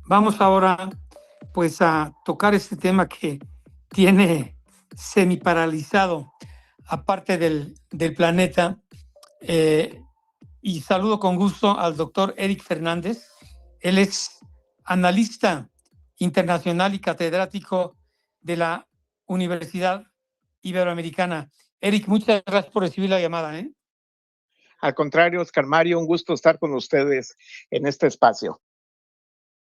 Vamos ahora pues a tocar este tema que tiene semi-paralizado a parte del planeta. Y saludo con gusto al doctor Eric Fernández. Él es analista internacional y catedrático de la Universidad Iberoamericana. Eric, muchas gracias por recibir la llamada. Al contrario, Oscar Mario, un gusto estar con ustedes en este espacio.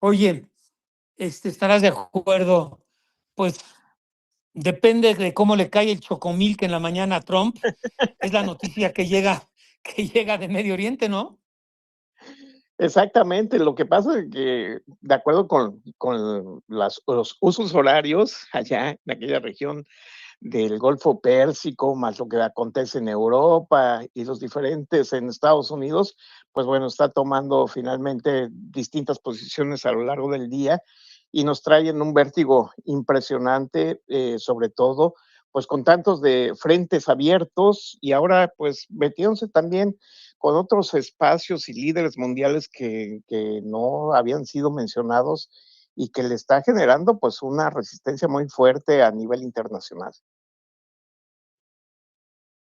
Oye, estarás de acuerdo, pues depende de cómo le cae el chocomilk en la mañana a Trump. Es la noticia que llega de Medio Oriente, ¿no? Exactamente, lo que pasa es que de acuerdo con los usos horarios allá en aquella región del Golfo Pérsico, más lo que acontece en Europa y los diferentes en Estados Unidos, pues bueno, está tomando finalmente distintas posiciones a lo largo del día y nos traen un vértigo impresionante, sobre todo pues con tantos de frentes abiertos y ahora pues metiéndose también con otros espacios y líderes mundiales que no habían sido mencionados y que le está generando pues una resistencia muy fuerte a nivel internacional.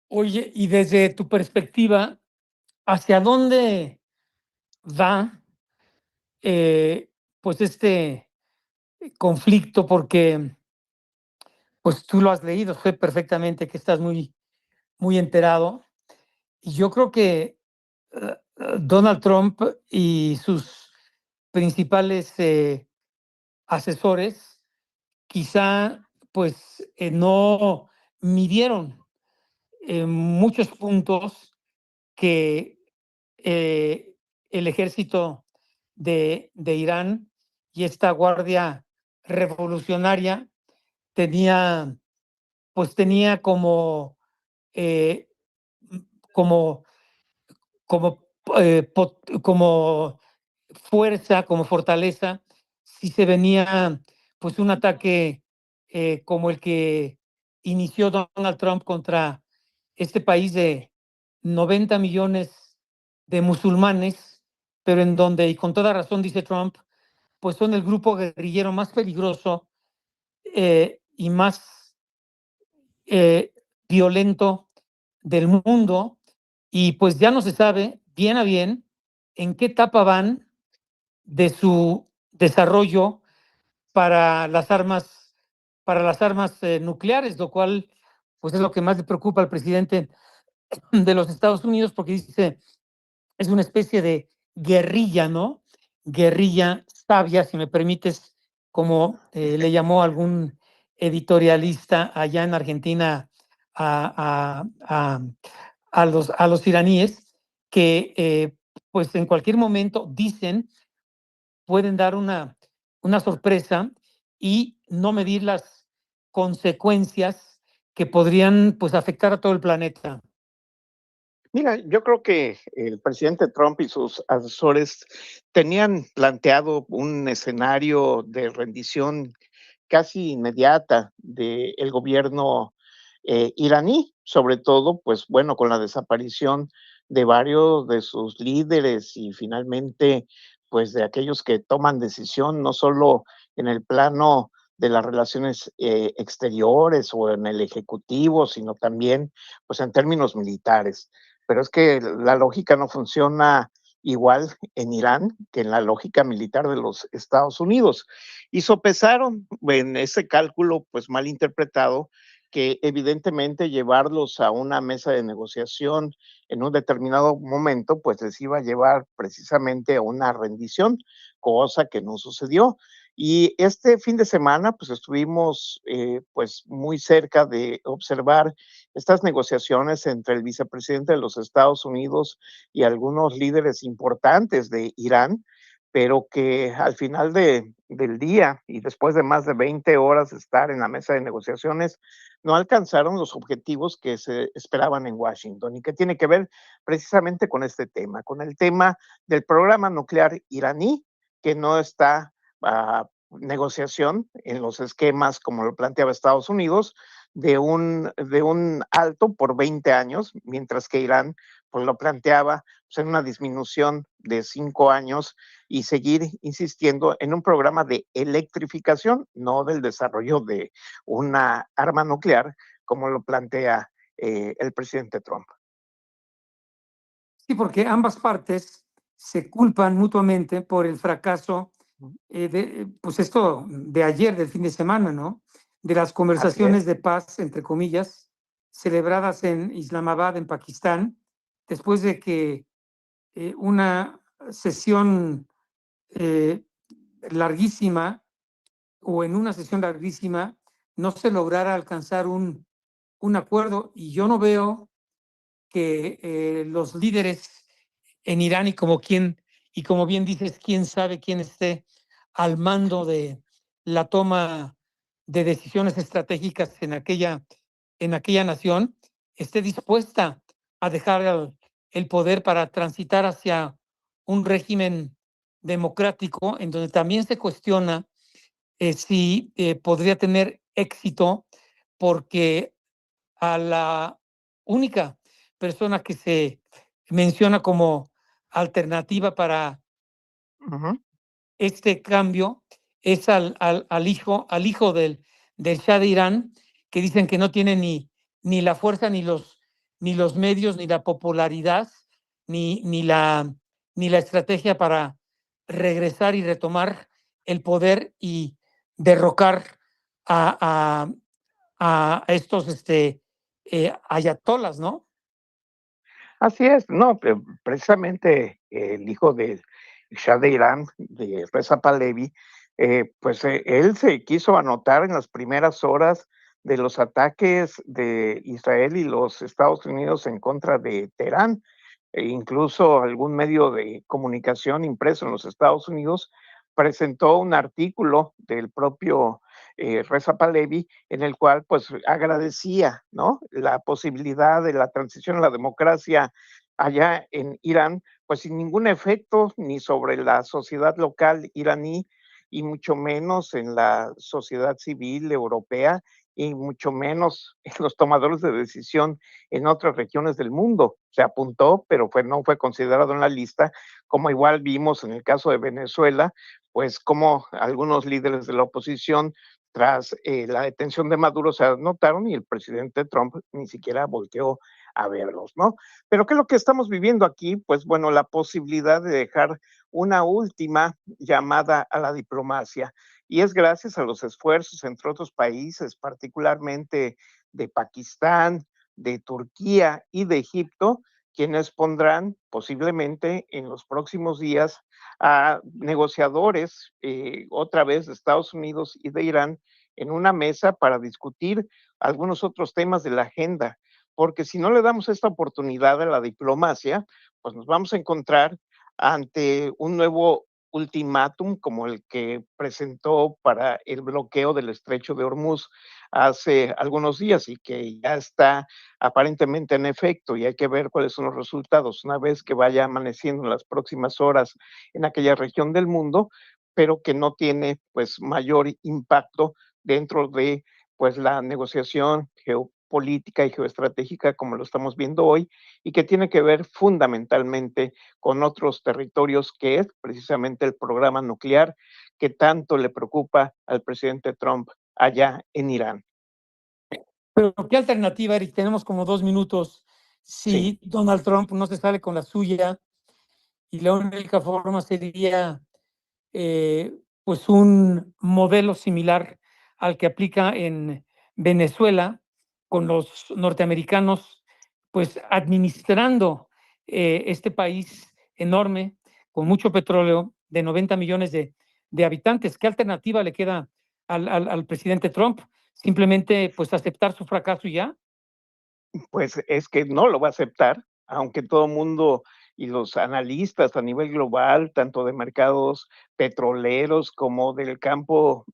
Oye, y desde tu perspectiva, ¿hacia dónde va pues este conflicto? Porque pues tú lo has leído, sé perfectamente que estás muy enterado. Y yo creo que Donald Trump y sus principales asesores quizá pues no midieron muchos puntos que el ejército de Irán y esta guardia revolucionaria tenía eh, como, como, como fuerza, como fortaleza, si se venía pues un ataque como el que inició Donald Trump contra este país de 90 millones de musulmanes, pero en donde, y con toda razón dice Trump, pues son el grupo guerrillero más peligroso y más eh, violento del mundo, y pues ya no se sabe bien a bien en qué etapa van de su desarrollo para las armas, nucleares, lo cual pues es lo que más le preocupa al presidente de los Estados Unidos, porque dice, es una especie de guerrilla, ¿no? Guerrilla sabia, si me permites, como le llamó algún editorialista allá en Argentina a, a, a, a los iraníes, que pues en cualquier momento dicen pueden dar una sorpresa y no medir las consecuencias que podrían pues afectar a todo el planeta. Mira, yo creo que el presidente Trump y sus asesores tenían planteado un escenario de rendición casi inmediata del gobierno iraní, sobre todo, pues bueno, con la desaparición de varios de sus líderes y finalmente, pues de aquellos que toman decisión, no solo en el plano de las relaciones exteriores o en el ejecutivo, sino también, pues en términos militares. Pero es que la lógica no funciona igual en Irán que en la lógica militar de los Estados Unidos. Y sopesaron en ese cálculo, pues mal interpretado, que evidentemente llevarlos a una mesa de negociación en un determinado momento, pues les iba a llevar precisamente a una rendición, cosa que no sucedió. Y este fin de semana, pues estuvimos pues muy cerca de observar estas negociaciones entre el vicepresidente de los Estados Unidos y algunos líderes importantes de Irán, pero que al final del día y después de más de 20 horas de estar en la mesa de negociaciones, no alcanzaron los objetivos que se esperaban en Washington y que tiene que ver precisamente con este tema, con el tema del programa nuclear iraní, que no está a negociación en los esquemas como lo planteaba Estados Unidos, de un alto por 20 años, mientras que Irán pues lo planteaba pues, en una disminución de 5 años y seguir insistiendo en un programa de electrificación, no del desarrollo de una arma nuclear, como lo plantea el presidente Trump. Sí, porque ambas partes se culpan mutuamente por el fracaso pues esto de ayer, del fin de semana, ¿no? De las Así es. conversaciones de paz, entre comillas, celebradas en Islamabad, en Pakistán, después de que una sesión eh, larguísima o en una sesión larguísima no se lograra alcanzar un acuerdo. Y yo no veo que los líderes en Irán y como bien dices, quién sabe quién esté al mando de la toma de decisiones estratégicas en aquella nación, esté dispuesta a dejar el poder para transitar hacia un régimen democrático en donde también se cuestiona si podría tener éxito porque a la única persona que se menciona como alternativa para Ujú. este cambio es al hijo del Shah de Irán, que dicen que no tiene ni la fuerza, ni los medios, ni la popularidad, ni, ni, la, ni la estrategia para regresar y retomar el poder y derrocar a, a estos ayatolas, ¿no? Así es, no, precisamente el hijo del Shah de Irán, de Reza Pahlavi, pues él se quiso anotar en las primeras horas de los ataques de Israel y los Estados Unidos en contra de Teherán. E incluso algún medio de comunicación impreso en los Estados Unidos presentó un artículo del propio Reza Pahlavi en el cual pues agradecía, ¿no?, la posibilidad de la transición a la democracia allá en Irán, pues sin ningún efecto ni sobre la sociedad local iraní y mucho menos en la sociedad civil europea y mucho menos en los tomadores de decisión en otras regiones del mundo. Se apuntó, pero no fue considerado en la lista, como igual vimos en el caso de Venezuela, pues como algunos líderes de la oposición tras la detención de Maduro se anotaron y el presidente Trump ni siquiera volteó a verlos, ¿no? Pero ¿qué es lo que estamos viviendo aquí? Pues bueno, la posibilidad de dejar una última llamada a la diplomacia. Y es gracias a los esfuerzos, entre otros países, particularmente de Pakistán, de Turquía y de Egipto, quienes pondrán posiblemente en los próximos días a negociadores, otra vez de Estados Unidos y de Irán, en una mesa para discutir algunos otros temas de la agenda, porque si no le damos esta oportunidad a la diplomacia, pues nos vamos a encontrar ante un nuevo ultimátum como el que presentó para el bloqueo del estrecho de Hormuz hace algunos días y que ya está aparentemente en efecto y hay que ver cuáles son los resultados una vez que vaya amaneciendo en las próximas horas en aquella región del mundo, pero que no tiene pues mayor impacto dentro de pues la negociación geopolítica y geoestratégica como lo estamos viendo hoy y que tiene que ver fundamentalmente con otros territorios que es precisamente el programa nuclear que tanto le preocupa al presidente Trump allá en Irán. Pero ¿qué alternativa, Eric? Tenemos como 2 minutos. Sí. Si Donald Trump no se sale con la suya y la única forma sería eh, pues un modelo similar al que aplica en Venezuela con los norteamericanos, pues administrando este país enorme con mucho petróleo de 90 millones de habitantes. ¿Qué alternativa le queda al presidente Trump? Simplemente pues aceptar su fracaso y ya. Pues es que no lo va a aceptar, aunque todo el mundo y los analistas a nivel global, tanto de mercados petroleros como del campo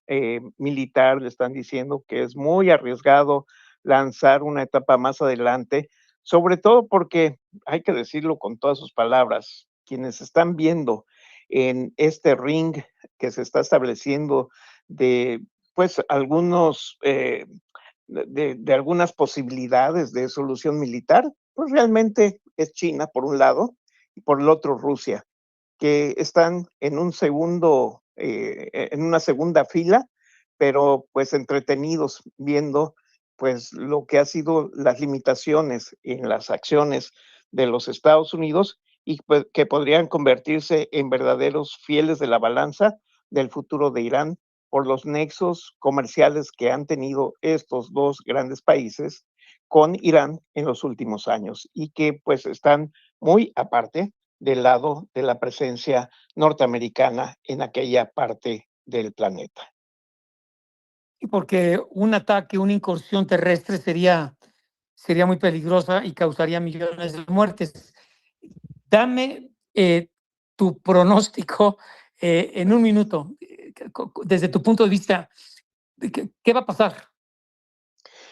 militar, le están diciendo que es muy arriesgado lanzar una etapa más adelante, sobre todo porque, hay que decirlo con todas sus palabras, quienes están viendo en este ring que se está estableciendo de pues algunos de algunas posibilidades de solución militar, pues realmente es China por un lado y por el otro Rusia, que están en una segunda fila, pero pues entretenidos viendo pues lo que ha sido las limitaciones en las acciones de los Estados Unidos y pues, que podrían convertirse en verdaderos fieles de la balanza del futuro de Irán por los nexos comerciales que han tenido estos dos grandes países con Irán en los últimos años y que pues están muy aparte del lado de la presencia norteamericana en aquella parte del planeta. Y porque un ataque, una incursión terrestre sería muy peligrosa y causaría millones de muertes. Dame tu pronóstico en un minuto, desde tu punto de vista, ¿qué va a pasar?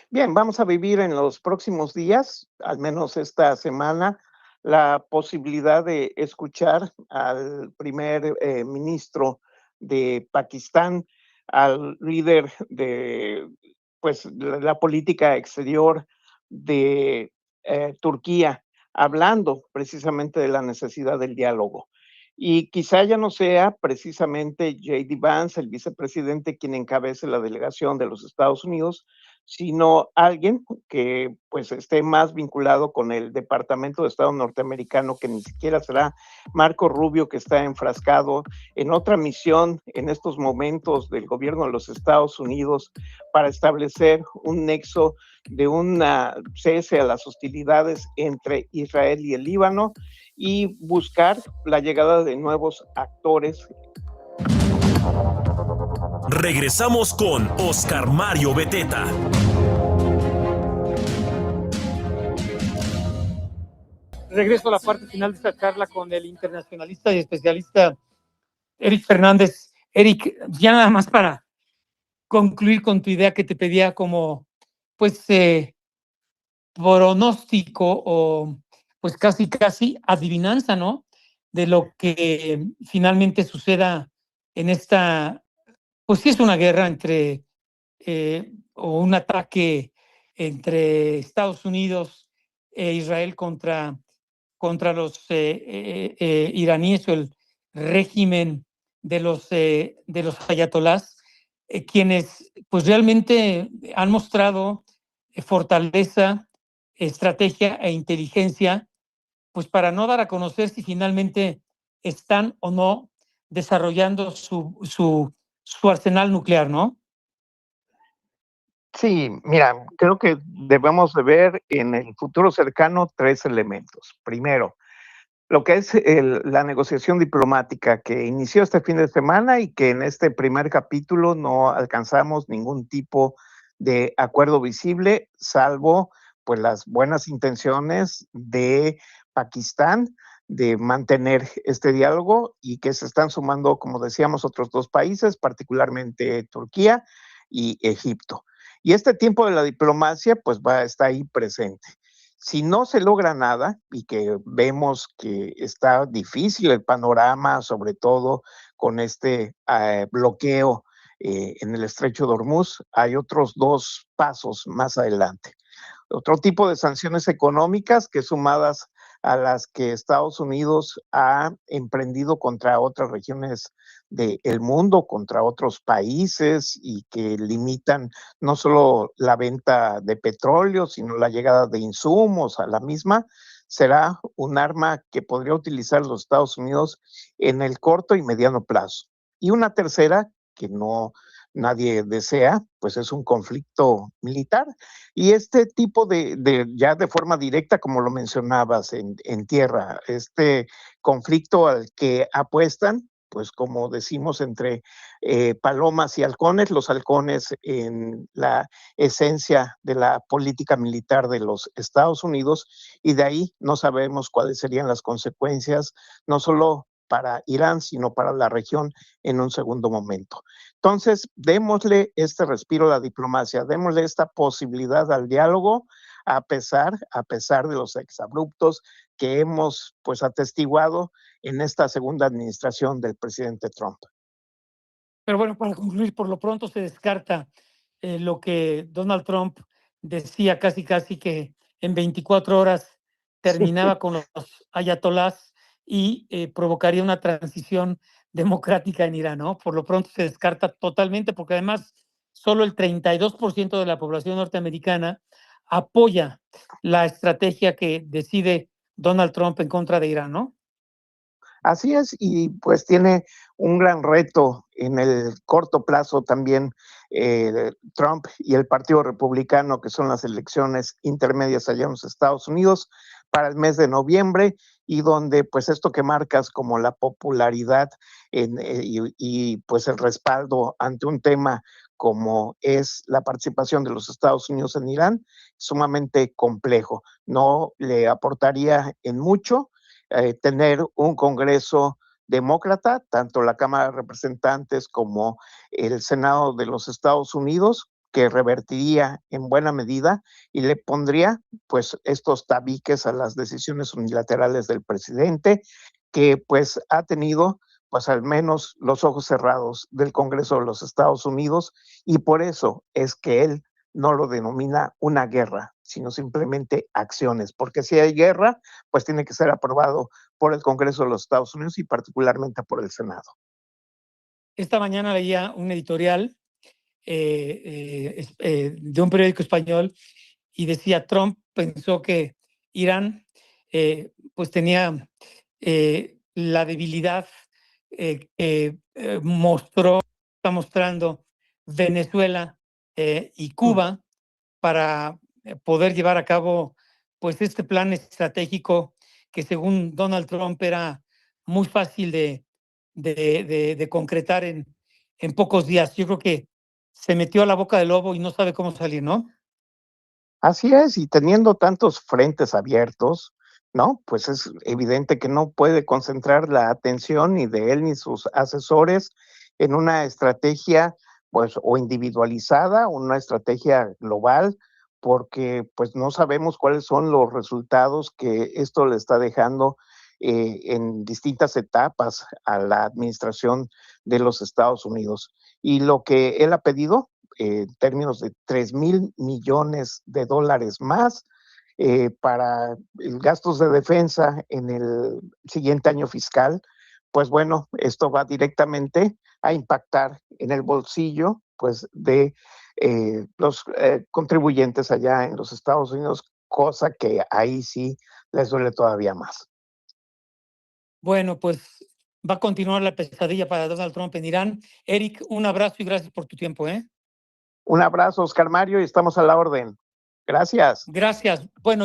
Bien, vamos a vivir en los próximos días, al menos esta semana, la posibilidad de escuchar al primer ministro de Pakistán, al líder de pues, la política exterior de Turquía, hablando precisamente de la necesidad del diálogo. Y quizá ya no sea precisamente J.D. Vance, el vicepresidente, quien encabece la delegación de los Estados Unidos, sino alguien que pues esté más vinculado con el Departamento de Estado norteamericano, que ni siquiera será Marco Rubio, que está enfrascado en otra misión en estos momentos del gobierno de los Estados Unidos para establecer un nexo de un cese a las hostilidades entre Israel y el Líbano y buscar la llegada de nuevos actores. Regresamos con Oscar Mario Beteta. Regreso a la parte final de esta charla con el internacionalista y especialista Eric Fernández. Eric, ya nada más para concluir con tu idea que te pedía como, pues, pronóstico o, pues, casi adivinanza, ¿no? De lo que finalmente suceda en esta, pues sí es una guerra entre, o un ataque entre Estados Unidos e Israel contra los iraníes o el régimen de los ayatolás, quienes pues realmente han mostrado fortaleza, estrategia e inteligencia, pues para no dar a conocer si finalmente están o no desarrollando su arsenal nuclear, ¿no? Sí, mira, creo que debemos de ver en el futuro cercano tres elementos. Primero, lo que es la negociación diplomática que inició este fin de semana y que en este primer capítulo no alcanzamos ningún tipo de acuerdo visible, salvo pues las buenas intenciones de Pakistán de mantener este diálogo y que se están sumando, como decíamos, otros dos países, particularmente Turquía y Egipto. Y este tiempo de la diplomacia pues está ahí presente. Si no se logra nada y que vemos que está difícil el panorama, sobre todo con este bloqueo en el estrecho de Hormuz, hay otros dos pasos más adelante. Otro tipo de sanciones económicas que sumadas a las que Estados Unidos ha emprendido contra otras regiones del mundo, contra otros países y que limitan no solo la venta de petróleo, sino la llegada de insumos a la misma, será un arma que podría utilizar los Estados Unidos en el corto y mediano plazo. Y una tercera que no nadie desea, pues es un conflicto militar. Y este tipo ya de forma directa, como lo mencionabas, en tierra, este conflicto al que apuestan, pues como decimos, entre palomas y halcones, los halcones en la esencia de la política militar de los Estados Unidos, y de ahí no sabemos cuáles serían las consecuencias, no solo para Irán, sino para la región en un segundo momento. Entonces, démosle este respiro a la diplomacia, démosle esta posibilidad al diálogo, a pesar de los exabruptos que hemos pues atestiguado en esta segunda administración del presidente Trump. Pero bueno, para concluir, por lo pronto se descarta lo que Donald Trump decía casi que en 24 horas terminaba con los ayatolás y provocaría una transición democrática en Irán, ¿no? Por lo pronto se descarta totalmente, porque además solo el 32% de la población norteamericana apoya la estrategia que decide Donald Trump en contra de Irán, ¿no? Así es, y pues tiene un gran reto en el corto plazo también Trump y el Partido Republicano, que son las elecciones intermedias allá en los Estados Unidos para el mes de noviembre, y donde pues esto que marcas como la popularidad y pues el respaldo ante un tema como es la participación de los Estados Unidos en Irán, sumamente complejo. No le aportaría en mucho tener un Congreso demócrata, tanto la Cámara de Representantes como el Senado de los Estados Unidos, que revertiría en buena medida y le pondría pues estos tabiques a las decisiones unilaterales del presidente, que pues ha tenido pues al menos los ojos cerrados del Congreso de los Estados Unidos, y por eso es que él no lo denomina una guerra, sino simplemente acciones, porque si hay guerra, pues tiene que ser aprobado por el Congreso de los Estados Unidos y particularmente por el Senado. Esta mañana leía un editorial de un periódico español y decía: Trump pensó que Irán pues tenía la debilidad que está mostrando Venezuela y Cuba para poder llevar a cabo pues este plan estratégico que según Donald Trump era muy fácil de concretar en pocos días. Yo creo que se metió a la boca del lobo y no sabe cómo salir, ¿no? Así es, y teniendo tantos frentes abiertos, ¿no? Pues es evidente que no puede concentrar la atención ni de él ni sus asesores en una estrategia, pues, o individualizada, o una estrategia global, porque pues no sabemos cuáles son los resultados que esto le está dejando en distintas etapas a la administración de los Estados Unidos. Y lo que él ha pedido, en términos de 3,000 millones de dólares más para gastos de defensa en el siguiente año fiscal, pues bueno, esto va directamente a impactar en el bolsillo pues de los contribuyentes allá en los Estados Unidos, cosa que ahí sí les duele todavía más. Bueno, pues va a continuar la pesadilla para Donald Trump en Irán. Eric, un abrazo y gracias por tu tiempo, ¿eh? Un abrazo, Oscar Mario, y estamos a la orden. Gracias. Gracias. Bueno.